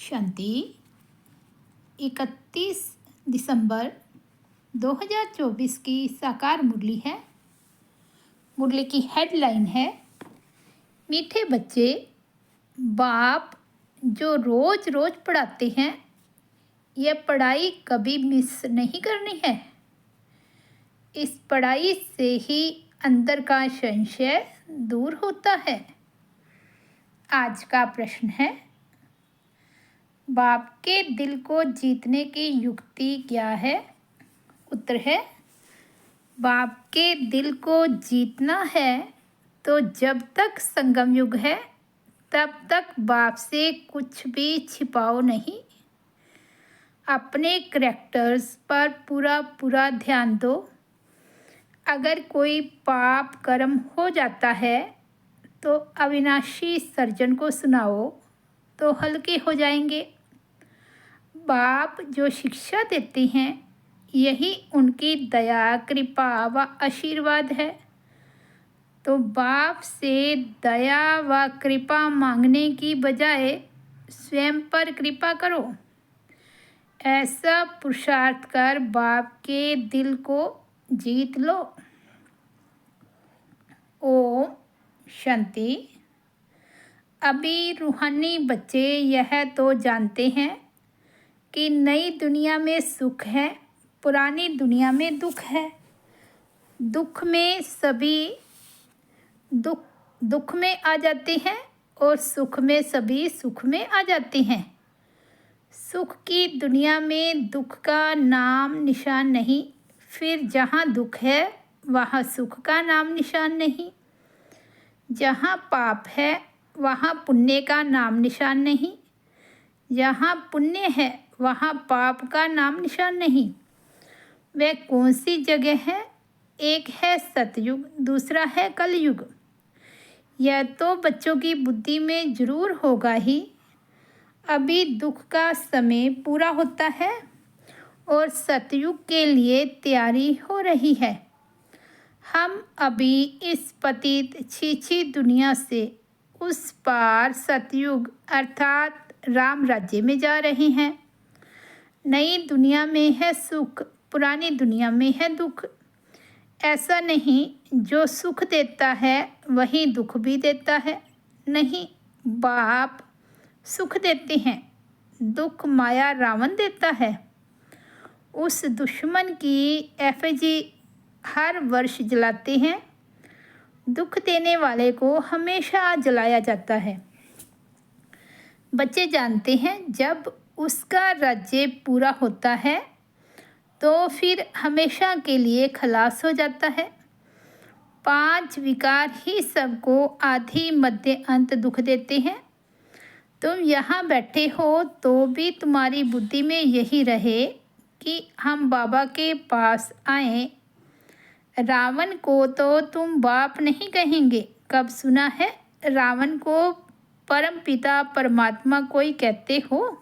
शांति 31 दिसंबर 2024 की साकार मुरली है। मुरली की हेडलाइन है, मीठे बच्चे, बाप जो रोज रोज पढ़ाते हैं, यह पढ़ाई कभी मिस नहीं करनी है। इस पढ़ाई से ही अंदर का संशय दूर होता है। आज का प्रश्न है, बाप के दिल को जीतने की युक्ति क्या है? उत्तर है, बाप के दिल को जीतना है तो जब तक संगम युग है तब तक बाप से कुछ भी छिपाओ नहीं। अपने करैक्टर्स पर पूरा ध्यान दो। अगर कोई पाप कर्म हो जाता है तो अविनाशी सर्जन को सुनाओ तो हल्के हो जाएंगे। बाप जो शिक्षा देते हैं, यही उनकी दया, कृपा व आशीर्वाद है। तो बाप से दया व कृपा मांगने की बजाय स्वयं पर कृपा करो। ऐसा पुरुषार्थ कर बाप के दिल को जीत लो। ओम शांति। अभी रूहानी बच्चे यह तो जानते हैं कि नई दुनिया में सुख है, पुरानी दुनिया में दुख है। दुख में सभी दुख में आ जाते हैं और सुख में सभी सुख में आ जाते हैं। सुख की दुनिया में दुख का नाम निशान नहीं, फिर जहाँ दुख है वहाँ सुख का नाम निशान नहीं। जहाँ पाप है वहाँ पुण्य का नाम निशान नहीं। जहाँ पुण्य है वहाँ पाप का नाम निशान नहीं। वह कौन सी जगह है? एक है सतयुग, दूसरा है कलयुग। यह तो बच्चों की बुद्धि में जरूर होगा ही। अभी दुख का समय पूरा होता है और सतयुग के लिए तैयारी हो रही है। हम अभी इस पतित छीछी दुनिया से उस पार सतयुग अर्थात राम राज्य में जा रहे हैं। नई दुनिया में है सुख, पुरानी दुनिया में है दुख। ऐसा नहीं जो सुख देता है वही दुख भी देता है। नहीं, बाप सुख देते हैं, दुख माया रावण देता है। उस दुश्मन की एफिजी हर वर्ष जलाते हैं। दुख देने वाले को हमेशा जलाया जाता है। बच्चे जानते हैं जब उसका राज्य पूरा होता है तो फिर हमेशा के लिए खलास हो जाता है। 5 विकार ही सबको आदि मध्य अंत दुख देते हैं। तुम यहाँ बैठे हो तो भी तुम्हारी बुद्धि में यही रहे कि हम बाबा के पास आए। रावण को तो तुम बाप नहीं कहेंगे। कब सुना है रावण को परम पिता परमात्मा कोई कहते हो?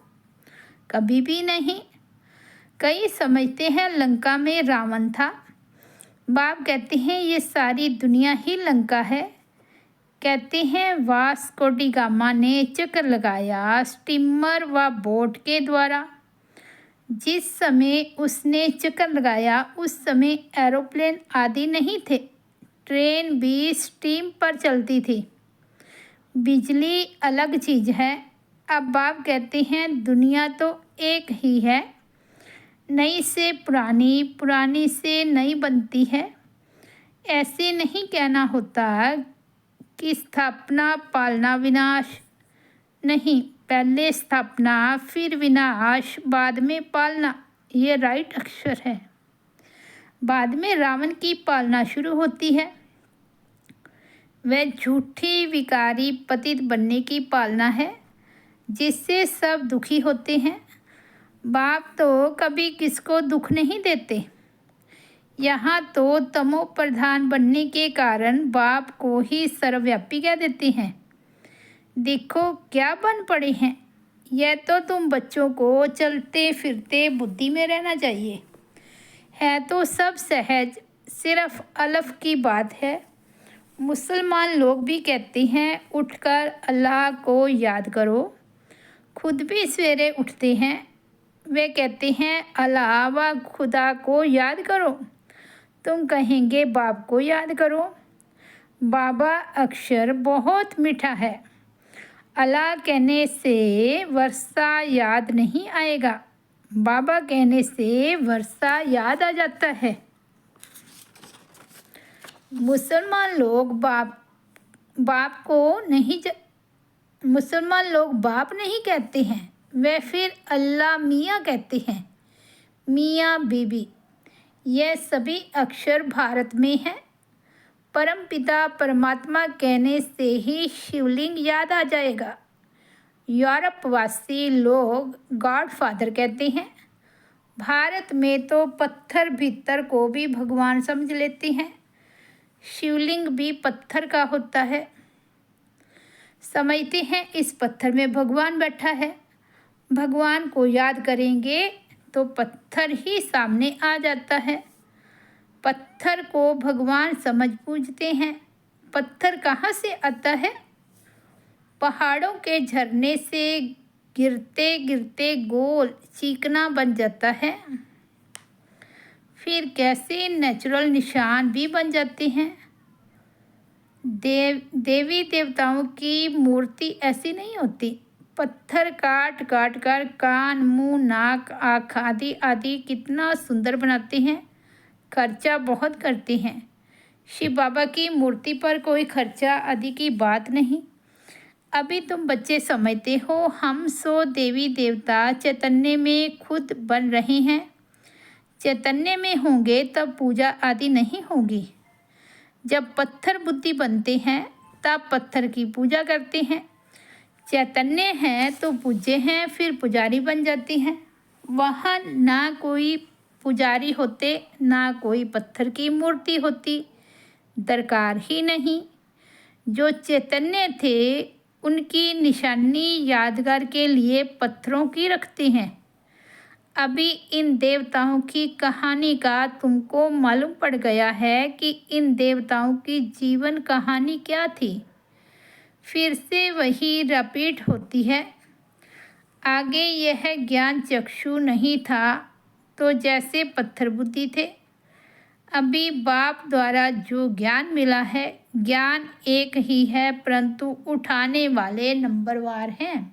कभी भी नहीं। कई समझते हैं लंका में रावण था। बाप कहते हैं ये सारी दुनिया ही लंका है। कहते हैं वास्को डी गामा ने चक्कर लगाया स्टीमर व बोट के द्वारा। जिस समय उसने चक्कर लगाया उस समय एरोप्लेन आदि नहीं थे। ट्रेन भी स्टीम पर चलती थी। बिजली अलग चीज़ है। अब बाप कहते हैं दुनिया तो एक ही है। नई से पुरानी, पुरानी से नई बनती है। ऐसे नहीं कहना होता कि स्थापना पालना विनाश। नहीं, पहले स्थापना फिर विनाश, बाद में पालना। ये राइट अक्षर है। बाद में रावण की पालना शुरू होती है। वह झूठी विकारी पतित बनने की पालना है जिससे सब दुखी होते हैं। बाप तो कभी किसको दुख नहीं देते। यहाँ तो तमो प्रधान बनने के कारण बाप को ही सर्वव्यापी कह देते हैं। देखो क्या बन पड़े हैं। यह तो तुम बच्चों को चलते फिरते बुद्धि में रहना चाहिए। है तो सब सहज, सिर्फ अलफ की बात है। मुसलमान लोग भी कहते हैं उठकर अल्लाह को याद करो। खुद भी सवेरे उठते हैं। वे कहते हैं अल्लाह व खुदा को याद करो। तुम कहेंगे बाप को याद करो। बाबा अक्षर बहुत मीठा है। अल्लाह कहने से वर्षा याद नहीं आएगा, बाबा कहने से वर्षा याद आ जाता है। मुसलमान लोग मुसलमान लोग बाप नहीं कहते हैं, वे फिर अल्लाह मियाँ कहते हैं। मियाँ बीबी, यह सभी अक्षर भारत में हैं। परमपिता परमात्मा कहने से ही शिवलिंग याद आ जाएगा। यूरोपवासी लोग गॉड फादर कहते हैं। भारत में तो पत्थर भीतर को भी भगवान समझ लेते हैं। शिवलिंग भी पत्थर का होता है। समझते हैं इस पत्थर में भगवान बैठा है। भगवान को याद करेंगे तो पत्थर ही सामने आ जाता है। पत्थर को भगवान समझ पूजते हैं। पत्थर कहाँ से आता है? पहाड़ों के झरने से गिरते गिरते गोल चिकना बन जाता है। फिर कैसे नेचुरल निशान भी बन जाते हैं। देवी देवताओं की मूर्ति ऐसी नहीं होती। पत्थर काट काट कर कान, मुंह, नाक, आँख आदि आदि कितना सुंदर बनाते हैं। खर्चा बहुत करते हैं। शिव बाबा की मूर्ति पर कोई खर्चा आदि की बात नहीं। अभी तुम बच्चे समझते हो हम सो देवी देवता चैतन्य में खुद बन रहे हैं। चैतन्य में होंगे तब पूजा आदि नहीं होगी। जब पत्थर बुद्धि बनते हैं तब पत्थर की पूजा करते हैं। चैतन्य हैं तो पूज्य हैं, फिर पुजारी बन जाते हैं। वहाँ ना कोई पुजारी होते, ना कोई पत्थर की मूर्ति होती, दरकार ही नहीं। जो चैतन्य थे उनकी निशानी यादगार के लिए पत्थरों की रखते हैं। अभी इन देवताओं की कहानी का तुमको मालूम पड़ गया है कि इन देवताओं की जीवन कहानी क्या थी। फिर से वही रिपीट होती है। आगे यह ज्ञान चक्षु नहीं था तो जैसे पत्थर बुद्धि थे। अभी बाप द्वारा जो ज्ञान मिला है, ज्ञान एक ही है परंतु उठाने वाले नंबरवार हैं।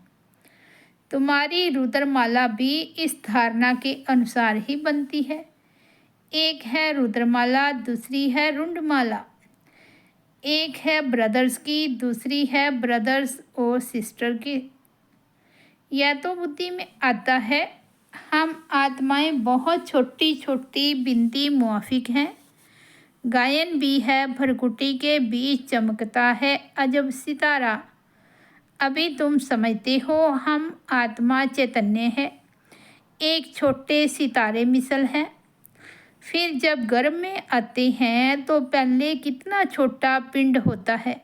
तुम्हारी रुद्रमाला भी इस धारणा के अनुसार ही बनती है। एक है रुद्रमाला, दूसरी है रुंडमाला। एक है ब्रदर्स की, दूसरी है ब्रदर्स और सिस्टर की। यह तो बुद्धि में आता है। हम आत्माएं बहुत छोटी छोटी बिनती मुआफिक हैं। गायन भी है, भरकुटी के बीच चमकता है अजब सितारा। अभी तुम समझते हो हम आत्मा चैतन्य है, एक छोटे सितारे मिसल है। फिर जब गर्भ में आते हैं तो पहले कितना छोटा पिंड होता है,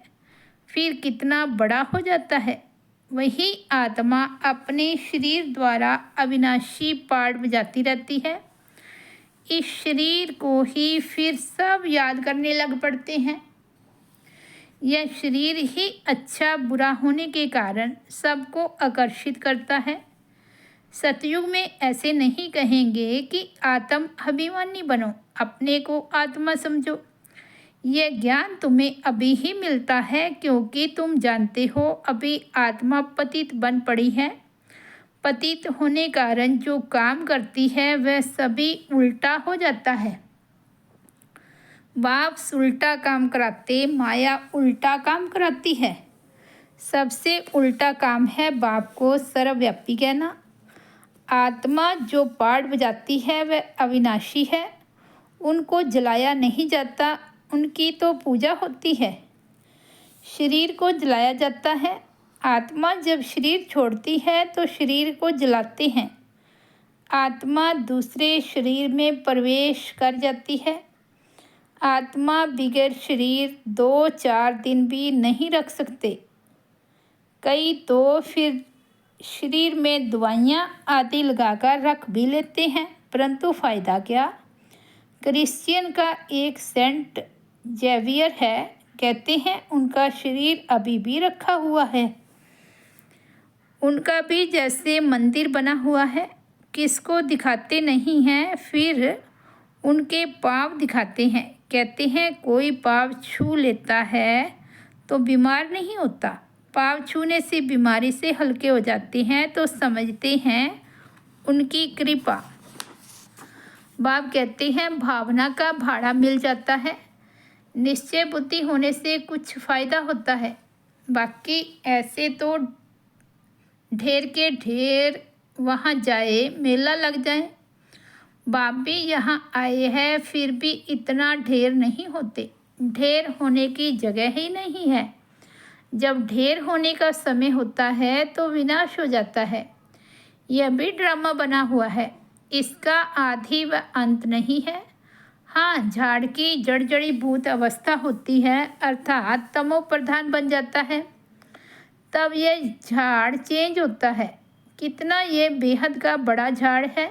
फिर कितना बड़ा हो जाता है। वही आत्मा अपने शरीर द्वारा अविनाशी पाठ बजाती रहती है। इस शरीर को ही फिर सब याद करने लग पड़ते हैं। यह शरीर ही अच्छा बुरा होने के कारण सबको आकर्षित करता है। सतयुग में ऐसे नहीं कहेंगे कि आत्म अभिमानी बनो, अपने को आत्मा समझो। यह ज्ञान तुम्हें अभी ही मिलता है क्योंकि तुम जानते हो अभी आत्मा पतित बन पड़ी है। पतित होने कारण जो काम करती है वह सभी उल्टा हो जाता है। बाप उल्टा काम कराते, माया उल्टा काम कराती है। सबसे उल्टा काम है बाप को सर्वव्यापी कहना। आत्मा जो पाठ बजाती है वह अविनाशी है, उनको जलाया नहीं जाता, उनकी तो पूजा होती है। शरीर को जलाया जाता है। आत्मा जब शरीर छोड़ती है तो शरीर को जलाते हैं। आत्मा दूसरे शरीर में प्रवेश कर जाती है। आत्मा बगैर शरीर 2-4 दिन भी नहीं रख सकते। कई तो फिर शरीर में दवाइयाँ आदि लगाकर रख भी लेते हैं, परंतु फ़ायदा क्या। क्रिश्चियन का एक सेंट जेवियर है, कहते हैं उनका शरीर अभी भी रखा हुआ है। उनका भी जैसे मंदिर बना हुआ है, किसको दिखाते नहीं हैं, फिर उनके पाँव दिखाते हैं। कहते हैं कोई पाँव छू लेता है तो बीमार नहीं होता, पाँव छूने से बीमारी से हल्के हो जाते हैं, तो समझते हैं उनकी कृपा। बाप कहते हैं भावना का भाड़ा मिल जाता है, निश्चय बुद्धि होने से कुछ फ़ायदा होता है, बाकी ऐसे तो ढेर के ढेर वहाँ जाए मेला लग जाए। बाप भी यहाँ आए हैं, फिर भी इतना ढेर नहीं होते, ढेर होने की जगह ही नहीं है। जब ढेर होने का समय होता है तो विनाश हो जाता है। यह भी ड्रामा बना हुआ है, इसका आदि व अंत नहीं है। हाँ, झाड़ की जड़ जड़ी भूत अवस्था होती है, अर्थात तमो प्रधान बन जाता है, तब यह झाड़ चेंज होता है। कितना ये बेहद का बड़ा झाड़ है।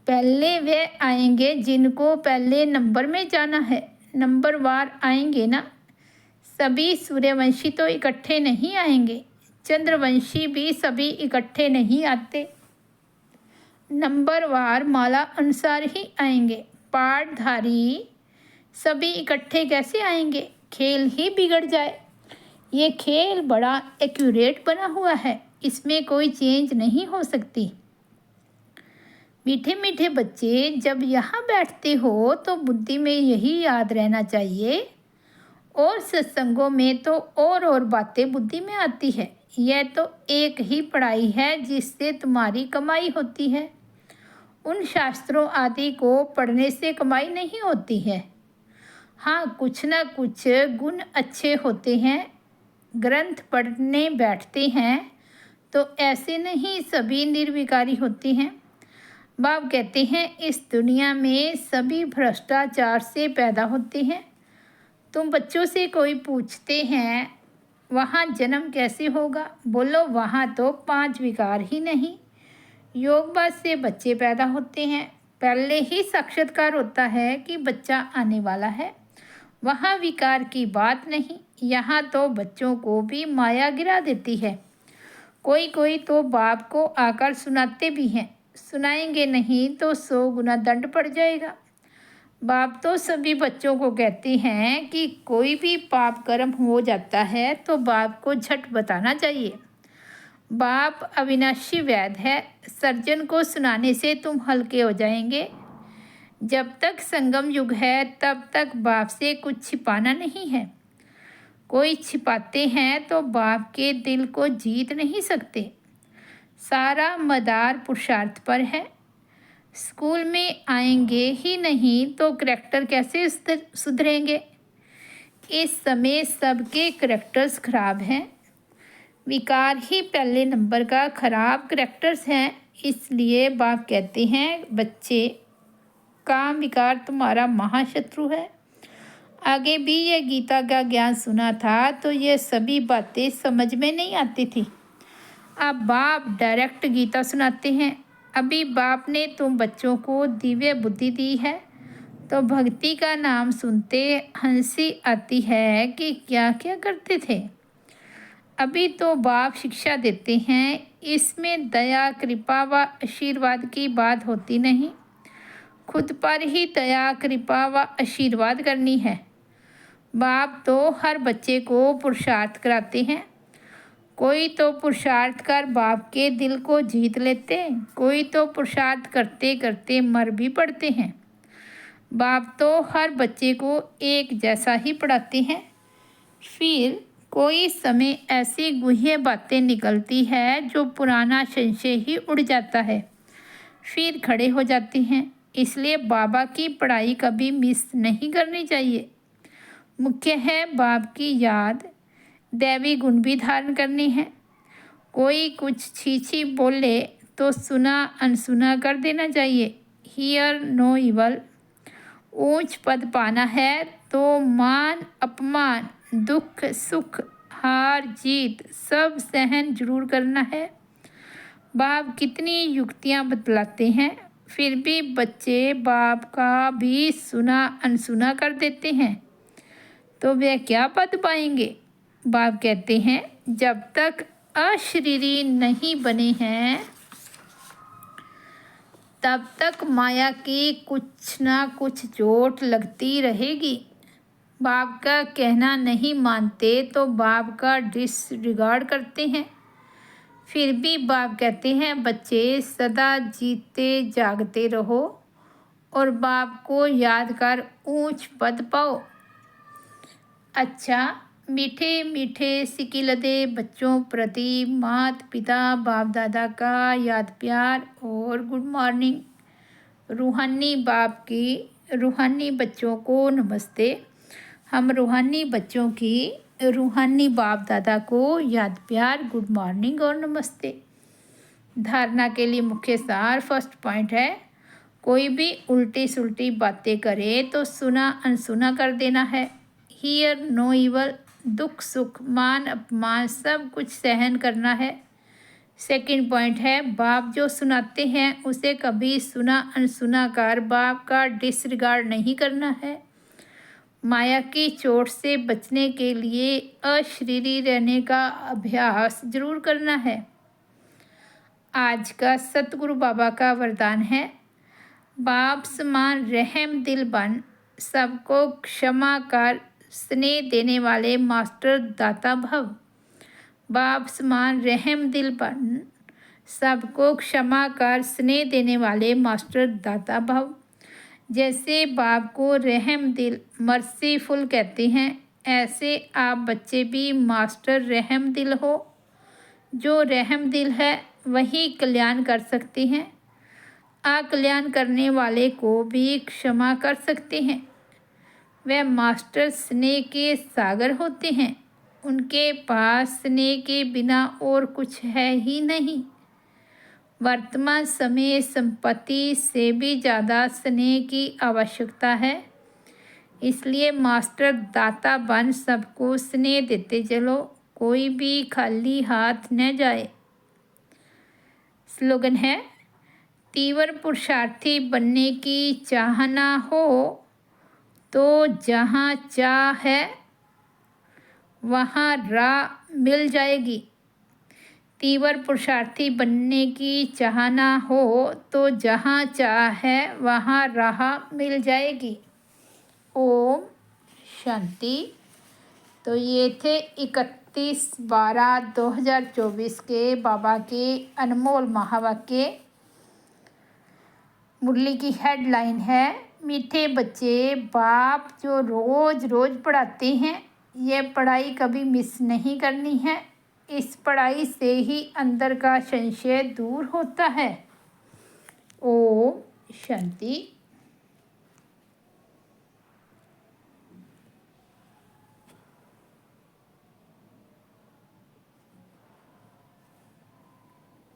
पहले वे आएंगे जिनको पहले नंबर में जाना है, नंबर वार आएंगे ना। सभी सूर्यवंशी तो इकट्ठे नहीं आएंगे, चंद्रवंशी भी सभी इकट्ठे नहीं आते, नंबर वार माला अनुसार ही आएंगे। पाठधारी सभी इकट्ठे कैसे आएंगे, खेल ही बिगड़ जाए। ये खेल बड़ा एक्यूरेट बना हुआ है, इसमें कोई चेंज नहीं हो सकती। मीठे मीठे बच्चे जब यहाँ बैठते हो तो बुद्धि में यही याद रहना चाहिए, और सत्संगों में तो और बातें बुद्धि में आती है। यह तो एक ही पढ़ाई है जिससे तुम्हारी कमाई होती है, उन शास्त्रों आदि को पढ़ने से कमाई नहीं होती है। हाँ, कुछ ना कुछ गुण अच्छे होते हैं, ग्रंथ पढ़ने बैठते हैं तो ऐसे नहीं सभी निर्विकारी होते हैं। बाप कहते हैं इस दुनिया में सभी भ्रष्टाचार से पैदा होते हैं। तुम बच्चों से कोई पूछते हैं वहाँ जन्म कैसे होगा, बोलो वहाँ तो 5 विकार ही नहीं। योगवाद से बच्चे पैदा होते हैं, पहले ही साक्षात्कार होता है कि बच्चा आने वाला है, वहाँ विकार की बात नहीं। यहाँ तो बच्चों को भी माया गिरा देती है। कोई कोई तो बाप को आकर सुनाते भी हैं, सुनाएंगे नहीं तो 100 गुना दंड पड़ जाएगा। बाप तो सभी बच्चों को कहते हैं कि कोई भी पाप कर्म हो जाता है तो बाप को झट बताना चाहिए। बाप अविनाशी वैद है, सर्जन को सुनाने से तुम हल्के हो जाएंगे। जब तक संगम युग है तब तक बाप से कुछ छिपाना नहीं है। कोई छिपाते हैं तो बाप के दिल को जीत नहीं सकते। सारा मदार पुरुषार्थ पर है। स्कूल में आएंगे ही नहीं तो करैक्टर कैसे सुधरेंगे। इस समय सबके करैक्टर्स खराब हैं, विकार ही पहले नंबर का खराब करैक्टर्स हैं। इसलिए बाप कहते हैं बच्चे, काम विकार तुम्हारा महाशत्रु है। आगे भी ये गीता का ज्ञान सुना था तो ये सभी बातें समझ में नहीं आती थी। अब बाप डायरेक्ट गीता सुनाते हैं। अभी बाप ने तुम बच्चों को दिव्य बुद्धि दी है तो भक्ति का नाम सुनते हंसी आती है कि क्या क्या करते थे। अभी तो बाप शिक्षा देते हैं, इसमें दया कृपा व आशीर्वाद की बात होती नहीं। खुद पर ही दया कृपा व आशीर्वाद करनी है। बाप तो हर बच्चे को पुरुषार्थ कराते हैं। कोई तो पुरुषार्थ कर बाप के दिल को जीत लेते, कोई तो पुरुषार्थ करते करते मर भी पड़ते हैं। बाप तो हर बच्चे को एक जैसा ही पढ़ाते हैं। फिर कोई समय ऐसी गुह्य बातें निकलती है जो पुराना संशय ही उड़ जाता है, फिर खड़े हो जाते हैं। इसलिए बाबा की पढ़ाई कभी मिस नहीं करनी चाहिए। मुख्य है बाप की याद, दैवी गुण भी धारण करनी है। कोई कुछ छीछी बोले तो सुना अनसुना कर देना चाहिए। Hear no evil. ऊंच पद पाना है तो मान अपमान दुख सुख हार जीत सब सहन जरूर करना है। बाप कितनी युक्तियां बतलाते हैं, फिर भी बच्चे बाप का भी सुना अनसुना कर देते हैं, तो वे क्या पद पाएंगे। बाप कहते हैं जब तक अशरीरी नहीं बने हैं, तब तक माया की कुछ ना कुछ चोट लगती रहेगी। बाप का कहना नहीं मानते तो बाप का डिसरिगार्ड करते हैं। फिर भी बाप कहते हैं, बच्चे सदा जीते जागते रहो और बाप को याद कर ऊंच पद पाओ। अच्छा, मीठे मीठे सिकिलदे बच्चों प्रति माता पिता बाप दादा का याद प्यार और गुड मॉर्निंग। रूहानी बाप की रूहानी बच्चों को नमस्ते। हम रूहानी बच्चों की रूहानी बाप दादा को याद प्यार गुड मॉर्निंग और नमस्ते। धारणा के लिए मुख्य सार फर्स्ट पॉइंट है, कोई भी उल्टी सुल्टी बातें करे तो सुना अनसुना कर देना है। हियर नो इवल, दुख सुख मान अपमान सब कुछ सहन करना है। सेकंड पॉइंट है, बाप जो सुनाते हैं उसे कभी सुना अनसुना कर बाप का डिसरिगार्ड नहीं करना है। माया की चोट से बचने के लिए अशरीरी रहने का अभ्यास जरूर करना है। आज का सतगुरु बाबा का वरदान है, बाप समान रहम दिल बन, सबको क्षमा कर स्नेह देने वाले मास्टर दाता भव। बाप समान रहम दिल बन, सबको क्षमा कर स्नेह देने वाले मास्टर दाता भव। जैसे बाप को रहम दिल मर्सीफुल कहते हैं, ऐसे आप बच्चे भी मास्टर रहम दिल हो। जो रहम दिल है वही कल्याण कर सकते हैं, अकल्याण करने वाले को भी क्षमा कर सकते हैं। वह मास्टर स्नेह के सागर होते हैं, उनके पास स्नेह के बिना और कुछ है ही नहीं। वर्तमान समय संपत्ति से भी ज़्यादा स्नेह की आवश्यकता है, इसलिए मास्टर दाता बन सबको स्नेह देते चलो, कोई भी खाली हाथ न जाए। स्लोगन है, तीव्र पुरुषार्थी बनने की चाहना हो तो जहाँ चाह है वहाँ राह मिल जाएगी। तीव्र पुरुषार्थी बनने की चाहना हो तो जहाँ चाह है वहाँ राह मिल जाएगी। ओम शांति। तो ये थे 31/12/2024 के बाबा के अनमोल महावाक्य। मुरली की हेडलाइन है, मीठे बच्चे बाप जो रोज़ रोज़ पढ़ाते हैं, ये पढ़ाई कभी मिस नहीं करनी है। इस पढ़ाई से ही अंदर का संशय दूर होता है। ओम शांति।